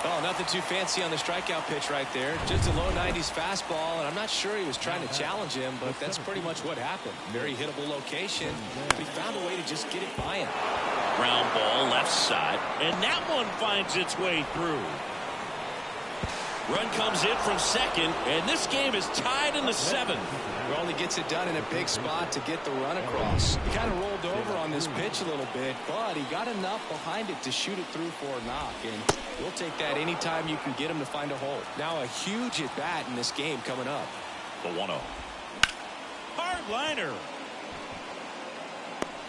Oh, nothing too fancy on the strikeout pitch right there. Just a low 90s fastball, and I'm not sure he was trying to challenge him, but that's pretty much what happened. Very hittable location, but he found a way to just get it by him. Ground ball left side, and that one finds its way through. Run comes in from second, and this game is tied in the 7th. Only gets it done in a big spot to get the run across. He kind of rolled over on this pitch a little bit, but he got enough behind it to shoot it through for a knock, and we'll take that anytime you can get him to find a hole. Now a huge at bat in this game coming up. The 1-0. Hard liner.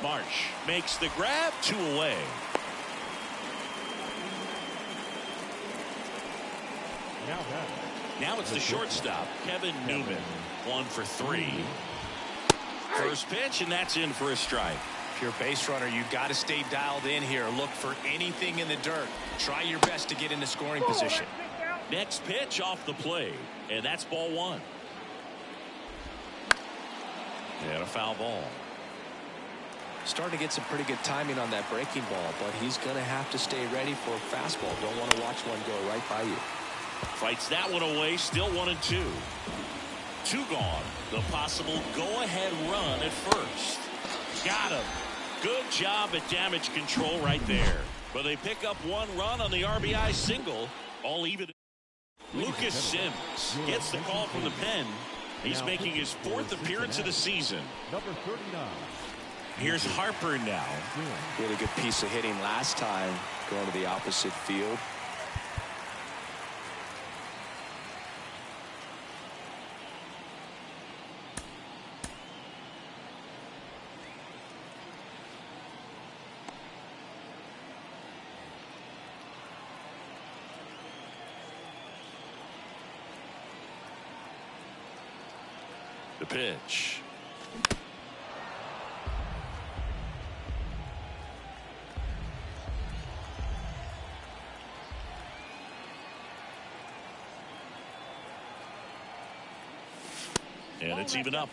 Marsh makes the grab, 2 away. Now it's the shortstop, Kevin Newman. 1 for 3. First pitch, and that's in for a strike. If you're a base runner, you've got to stay dialed in here. Look for anything in the dirt. Try your best to get into scoring position. Next pitch off the plate, and that's ball 1. And a foul ball. Starting to get some pretty good timing on that breaking ball, but he's going to have to stay ready for a fastball. Don't want to watch one go right by you. Fights that one away, still 1-2. 2 gone. The possible go-ahead run at first. Got him. Good job at damage control right there. But they pick up 1 run on the RBI single. All even. Lucas Sims gets the call from the pen. He's making his 4th appearance of the season. Number 39. Here's Harper now. Really good piece of hitting last time, going to the opposite field. The pitch. And it's even up.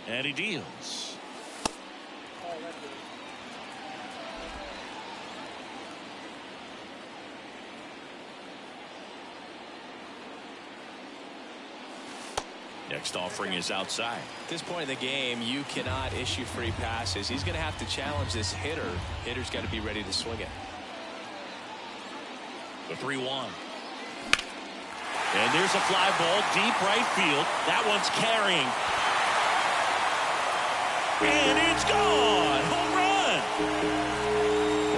And he deals. Next offering is outside. At this point in the game, you cannot issue free passes. He's going to have to challenge this hitter. Hitter's got to be ready to swing it. The 3-1. And there's a fly ball deep right field. That one's carrying. And it's gone. Home run.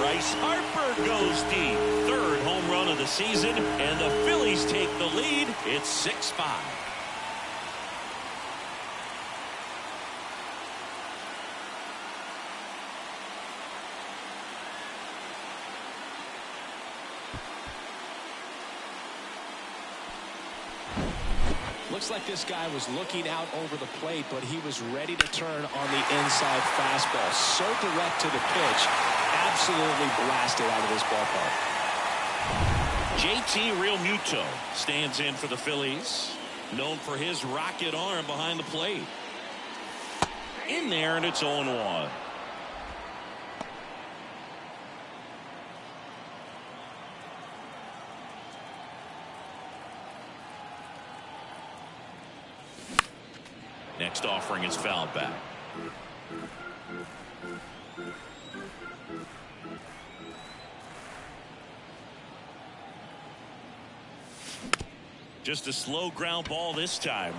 Bryce Harper goes deep. Third home run of the season. And the Phillies take the lead. It's 6-5. Looks like this guy was looking out over the plate, but he was ready to turn on the inside fastball. So direct to the pitch. Absolutely blasted out of this ballpark. JT Realmuto stands in for the Phillies. Known for his rocket arm behind the plate. In there, and it's 0-1. Next offering is fouled back. Just a slow ground ball this time.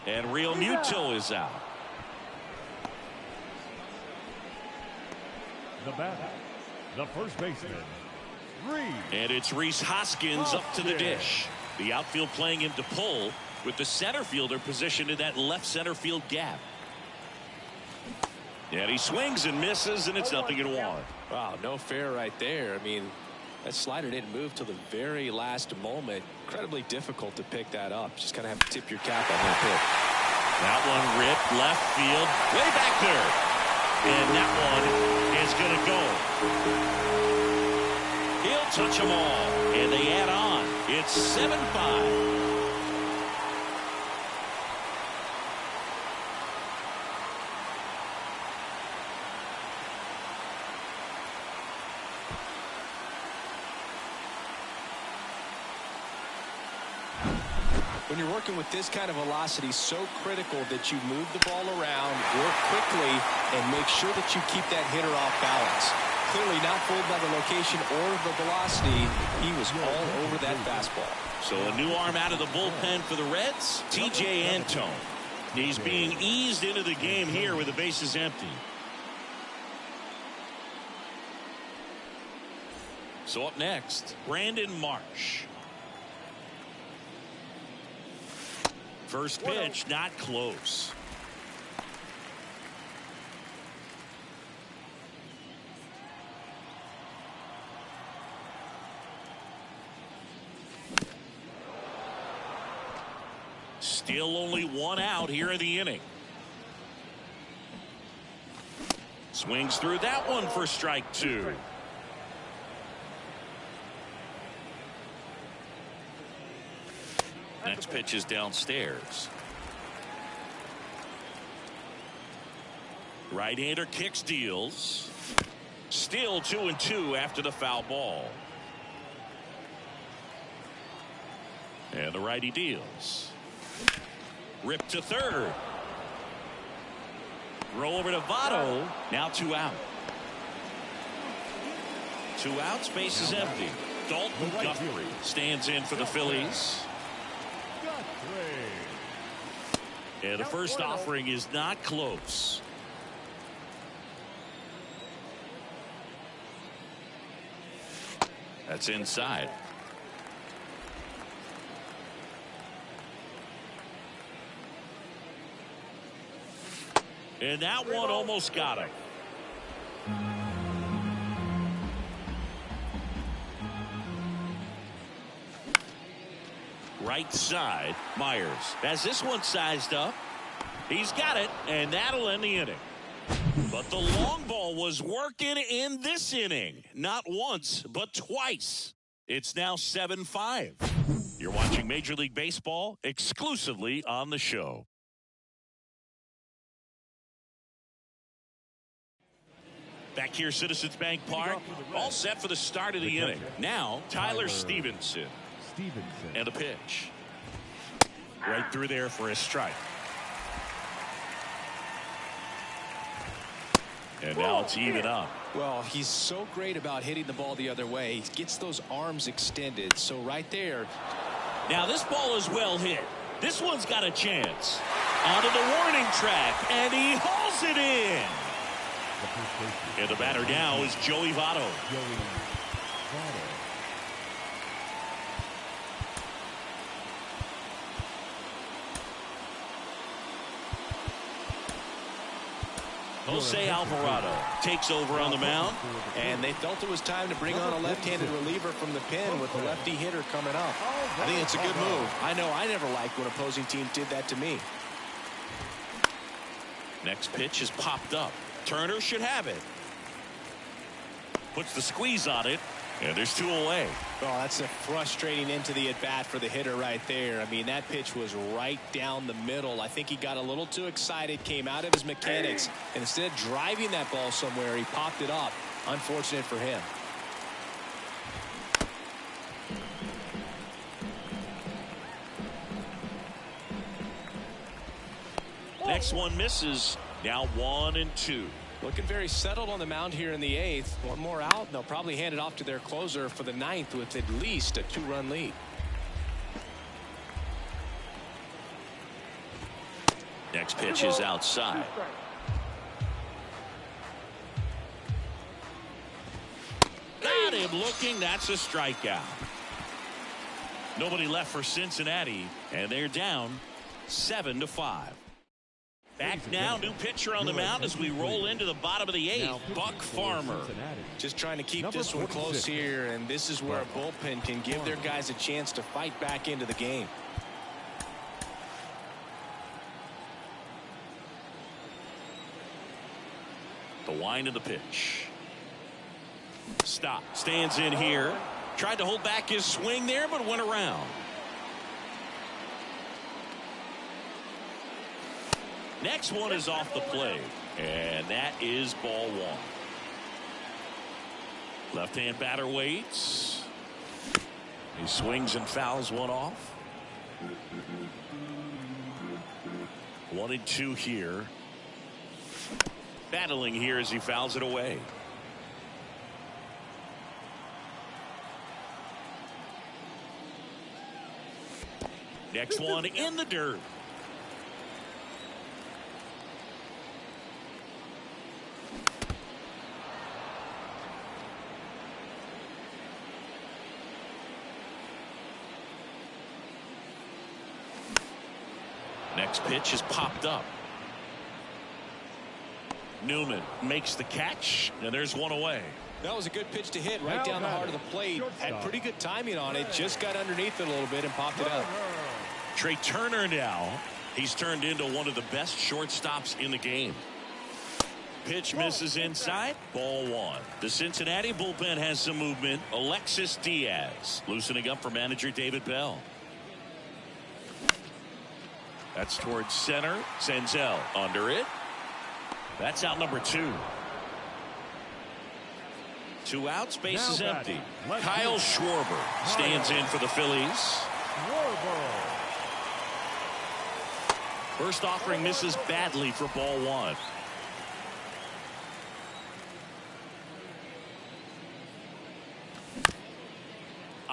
And Realmuto is out. The batter, the first baseman, Reese. And it's Rhys Hoskins up to the dish. The outfield playing him to pull, with the center fielder positioned in that left center field gap. And he swings and misses, and it's 0-1. Wow, no fair right there. I mean, that slider didn't move till the very last moment. Incredibly difficult to pick that up. Just kind of have to tip your cap on that hit. That one ripped left field, way back there. And that one is going to go. He'll touch them all, and they add on. It's 7-5. When you're working with this kind of velocity, so critical that you move the ball around, work quickly, and make sure that you keep that hitter off balance. Clearly not fooled by the location or the velocity. He was all over that fastball. So a new arm out of the bullpen for the Reds, T.J. Antone. He's being eased into the game here with the bases empty. So up next, Brandon Marsh. First pitch, not close. Still only one out here in the inning. Swings through that one for strike two. Next pitch is downstairs. Right-hander kicks, deals. Still 2-2 after the foul ball. And the righty deals. Ripped to third. Roll over to Votto. Now 2 out. 2 outs, base is empty. Dalton Guthrie stands in for the Phillies. And the first offering is not close. That's inside. And that one almost got him. Right side, Myers has this one sized up. He's got it, and that'll end the inning. But the long ball was working in this inning. Not once, but twice. It's now 7-5. You're watching Major League Baseball exclusively on the show. Back here, Citizens Bank Park, all set for the start of the inning. Now, Tyler Stevenson. And a pitch. Right through there for a strike. And now it's even up. Well, he's so great about hitting the ball the other way. He gets those arms extended. So right there. Now this ball is well hit. This one's got a chance. Onto the warning track, and he hauls it in. And the batter now is Joey Votto. Jose Alvarado takes over on the mound. And they felt it was time to bring on a left-handed reliever from the pen with a lefty hitter coming up. I think it's a good move. I know I never liked when opposing teams did that to me. Next pitch is popped up. Turner should have it. Puts the squeeze on it. And there's 2 away. Oh, that's a frustrating end to the at-bat for the hitter right there. I mean, that pitch was right down the middle. I think he got a little too excited, came out of his mechanics, and instead of driving that ball somewhere, he popped it up. Unfortunate for him. Next one misses. Now 1-2. Looking very settled on the mound here in the 8th. One more out, and they'll probably hand it off to their closer for the 9th with at least a 2-run lead. Next pitch is outside. Got him looking. That's a strikeout. Nobody left for Cincinnati, and they're down 7-5. Back now, new pitcher on the mound as we roll into the bottom of the 8th. Buck Farmer. Just trying to keep this one close here, and this is where a bullpen can give their guys a chance to fight back into the game. The wind of the pitch. Stop. Stands in here. Tried to hold back his swing there, but went around. Next one is off the plate, and that is ball 1. Left-hand batter waits. He swings and fouls one off. 1-2 here. Battling here as he fouls it away. Next one in the dirt. Next pitch is popped up. Newman makes the catch, and there's one away. That was a good pitch to hit right down the heart of the plate. Had pretty good timing on it. Just got underneath it a little bit and popped it up. Trey Turner now. He's turned into one of the best shortstops in the game. Pitch misses inside. Ball 1. The Cincinnati bullpen has some movement. Alexis Diaz loosening up for manager David Bell. That's towards center. Senzel under it. That's out number 2. 2 outs. Base is empty. Kyle Schwarber stands in for the Phillies. First offering misses badly for ball 1.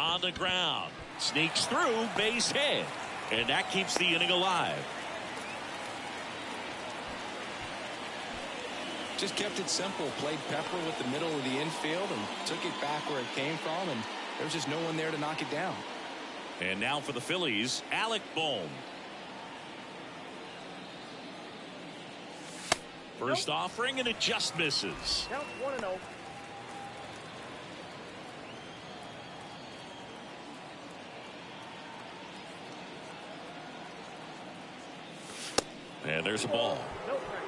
On the ground. Sneaks through, base hit. And that keeps the inning alive. Just kept it simple. Played pepper with the middle of the infield and took it back where it came from. And there was just no one there to knock it down. And now for the Phillies, Alec Bohm. First offering, and it just misses. Count 1-0. And there's a ball. No strike.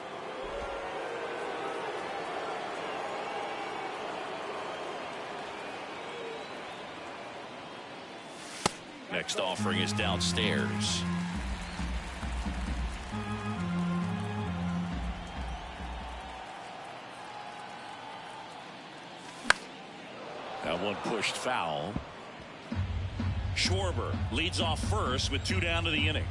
Next offering is downstairs. That one pushed foul. Schwarber leads off first with 2 down to the inning.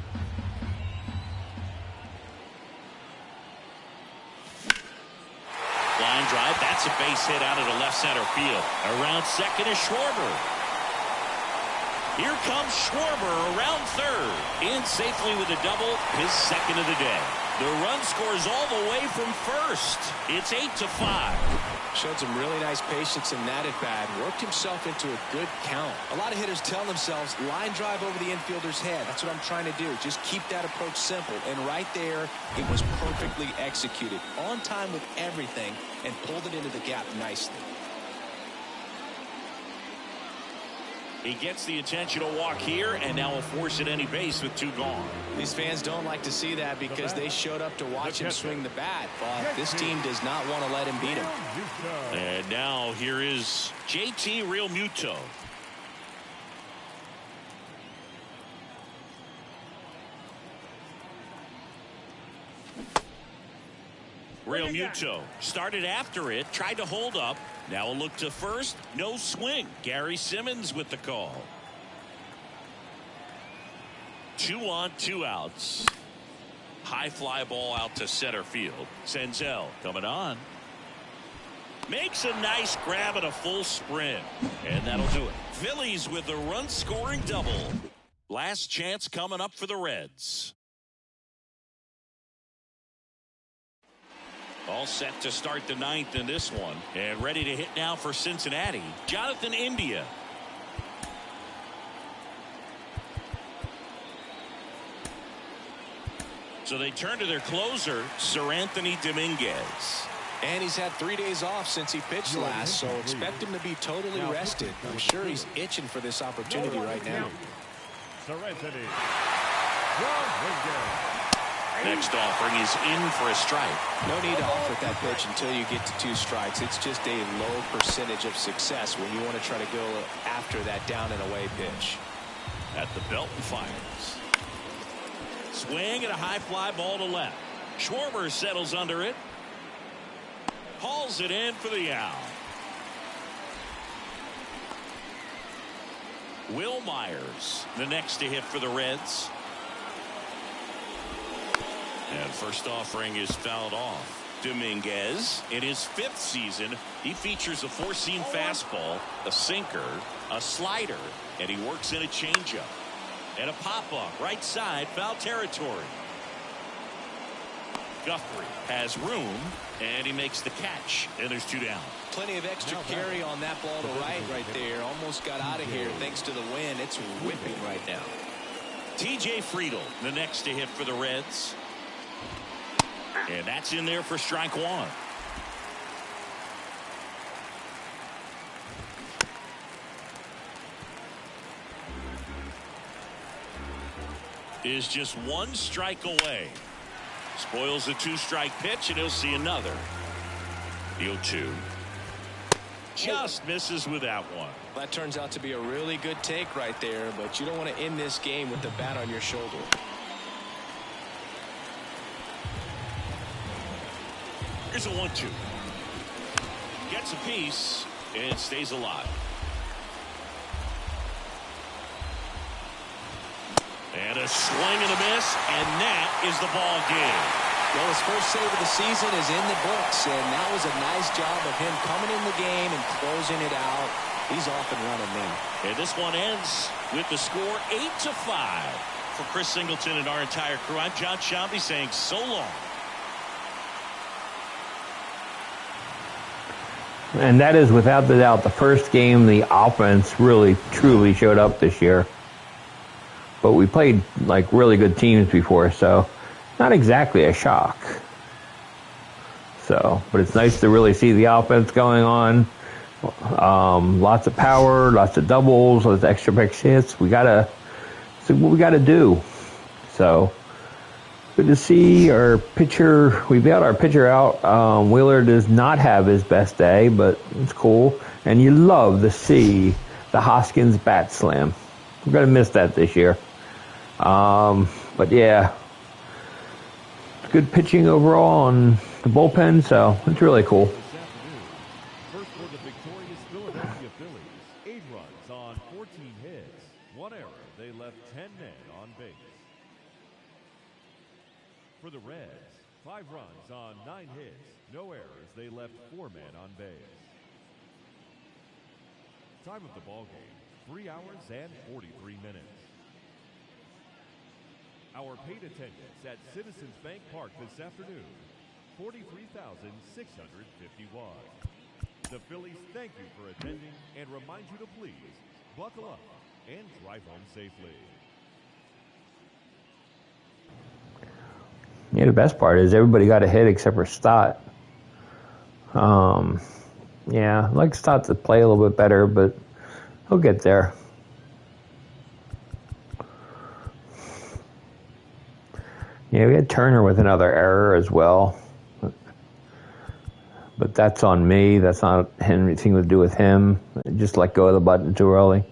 Line drive. That's a base hit out of the left center field. Around second is Schwarber. Here comes Schwarber around third. In safely with a double, his second of the day. The run scores all the way from first. It's 8-5. Showed some really nice patience in that at bat. Worked himself into a good count. A lot of hitters tell themselves line drive over the infielder's head. That's what I'm trying to do. Just keep that approach simple. And right there, it was perfectly executed. On time with everything and pulled it into the gap nicely. He gets the intentional walk here, and now will force at any base with 2 gone. These fans don't like to see that because they showed up to watch him swing the bat. But this team does not want to let him beat him. And now here is JT Realmuto. Realmuto started after it, tried to hold up. Now a look to first, no swing. Gary Simmons with the call. 2 on, 2 outs. High fly ball out to center field. Senzel coming on. Makes a nice grab at a full sprint. And that'll do it. Phillies with a run scoring double. Last chance coming up for the Reds. All set to start the 9th in this one. And ready to hit now for Cincinnati, Jonathan India. So they turn to their closer, Sir Anthony Dominguez. And he's had 3 days off since he pitched last, so expect him to be totally rested. I'm sure he's itching for this opportunity right now. Sir Anthony Dominguez. Next offering is in for a strike. No need to offer that pitch until you get to 2 strikes. It's just a low percentage of success when you want to try to go after that down and away pitch. At the belt and fires. Swing and a high fly ball to left. Schwarber settles under it. Hauls it in for the out. Will Myers, the next to hit for the Reds. And first offering is fouled off. Dominguez, in his 5th season, he features a 4-seam fastball, a sinker, a slider, and he works in a changeup. And a pop-up right side, foul territory. Guthrie has room, and he makes the catch, and there's 2 down. Plenty of extra carry on that ball to right there. Almost got out of here thanks to the wind. It's whipping right now. TJ Friedl, the next to hit for the Reds. And that's in there for strike 1. Is just 1 strike away. Spoils a 2-strike pitch, and he'll see another. The 0-2. Just misses with that one. That turns out to be a really good take right there, but you don't want to end this game with the bat on your shoulder. Here's a 1-2. Gets a piece and stays alive. And a swing and a miss, and that is the ball game. Well, his first save of the season is in the books, and that was a nice job of him coming in the game and closing it out. He's off and running now. And this one ends with the score 8-5. For Chris Singleton and our entire crew, I'm John Shambi saying so long. And that is without the doubt the first game the offense really truly showed up this year. But we played like really good teams before, so not exactly a shock. So, but it's nice to really see the offense going on. Lots of power, lots of doubles, lots of extra base hits. So what we gotta do. So good to see our pitcher. We've got our pitcher out. Wheeler does not have his best day, but it's cool. And you love to see the Hoskins bat slam. We're gonna miss that this year. But yeah, good pitching overall on the bullpen, so it's really cool. First for the victorious Philadelphia Phillies, 8 runs on 14 hits, 1 error. They left 10 men on base. For the Reds, 5 runs on 9 hits, no errors. They left 4 men on base. Time of the ball game, 3 hours and 43 minutes. Our paid attendance at Citizens Bank Park this afternoon, 43,651. The Phillies thank you for attending and remind you to please buckle up and drive home safely. Yeah, the best part is everybody got a hit except for Stott. Yeah, I'd like Stott to play a little bit better, but he'll get there. Yeah, we had Turner with another error as well. But that's on me. That's not anything to do with him. I just let go of the button too early.